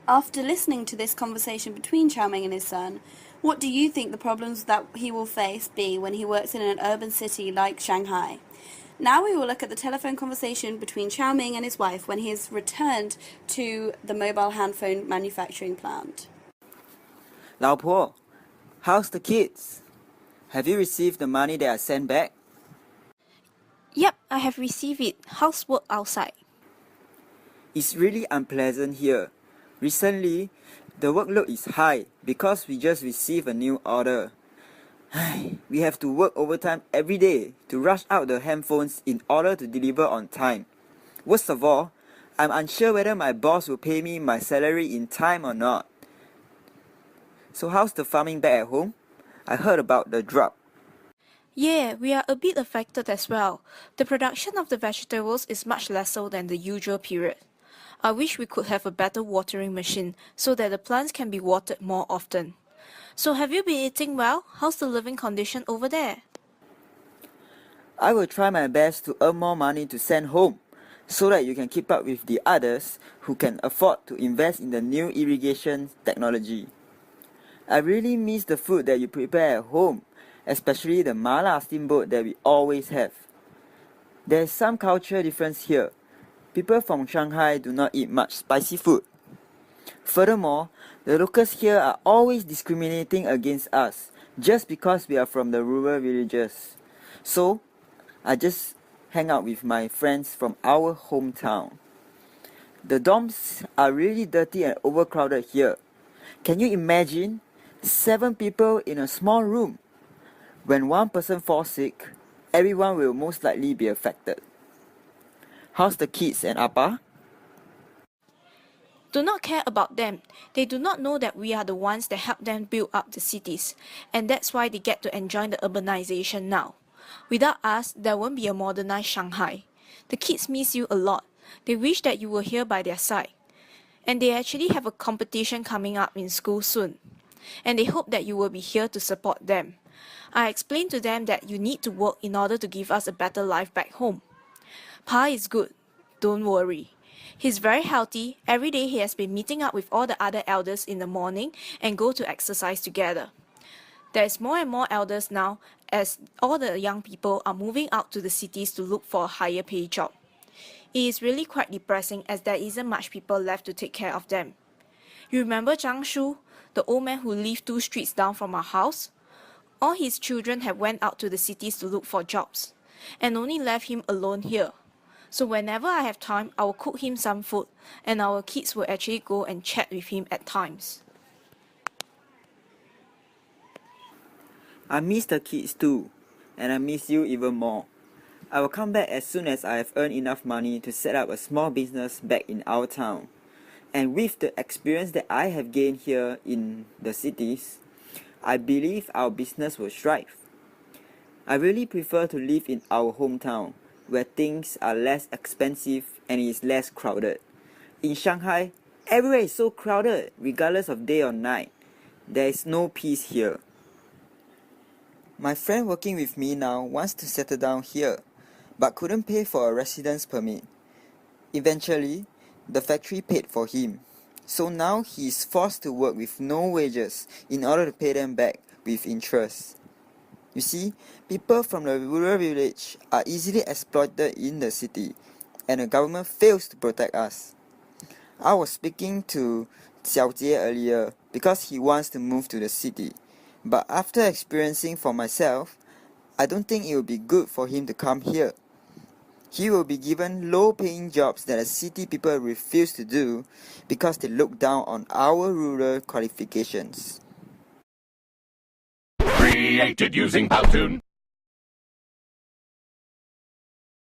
After listening to this conversation between Chow Ming and his son, what do you think the problems that he will face be when he works in an urban city like Shanghai? Now we will look at the telephone conversation between Chow Ming and his wife when he has returned to the mobile handphone manufacturing plant. 老婆, how's the kids? Have you received the money that I sent back? Yep, I have received it. How's work outside? It's really unpleasant here. Recently, the workload is high because we just received a new order. We have to work overtime every day to rush out the handphones in order to deliver on time. Worst of all, I'm unsure whether my boss will pay me my salary in time or not. So how's the farming back at home? I heard about the drought. Yeah, we are a bit affected as well. The production of the vegetables is much lesser than the usual period. I wish we could have a better watering machine so that the plants can be watered more often. So have you been eating well? How's the living condition over there? I will try my best to earn more money to send home so that you can keep up with the others who can afford to invest in the new irrigation technology. I really miss the food that you prepare at home, especially the mala steamboat that we always have. There's some cultural difference here. People from Shanghai do not eat much spicy food. Furthermore, the locals here are always discriminating against us just because we are from the rural villages. So, I just hang out with my friends from our hometown. The dorms are really dirty and overcrowded here. Can you imagine 7 people in a small room? When one person falls sick, everyone will most likely be affected. How's the kids and Appa? Do not care about them. They do not know that we are the ones that help them build up the cities, and that's why they get to enjoy the urbanization now. Without us, there won't be a modernized Shanghai. The kids miss you a lot. They wish that you were here by their side. And they actually have a competition coming up in school soon. And they hope that you will be here to support them. I explained to them that you need to work in order to give us a better life back home. Pa is good. Don't worry. He's very healthy. Every day he has been meeting up with all the other elders in the morning and go to exercise together. There is more and more elders now as all the young people are moving out to the cities to look for a higher pay job. It is really quite depressing as there isn't much people left to take care of them. You remember Zhang Shu, the old man who lived 2 streets down from our house? All his children have went out to the cities to look for jobs and only left him alone here. So whenever I have time, I will cook him some food and our kids will actually go and chat with him at times. I miss the kids too, and I miss you even more. I will come back as soon as I have earned enough money to set up a small business back in our town. And with the experience that I have gained here in the cities, I believe our business will thrive. I really prefer to live in our hometown, where things are less expensive and it is less crowded. In Shanghai, everywhere is so crowded, regardless of day or night. There is no peace here. My friend working with me now wants to settle down here, but couldn't pay for a residence permit. Eventually, the factory paid for him. So now he is forced to work with no wages in order to pay them back with interest. You see, people from the rural village are easily exploited in the city, and the government fails to protect us. I was speaking to Xiao Jie earlier because he wants to move to the city. But after experiencing for myself, I don't think it will be good for him to come here. He will be given low-paying jobs that the city people refuse to do because they look down on our rural qualifications. Created using Cut2.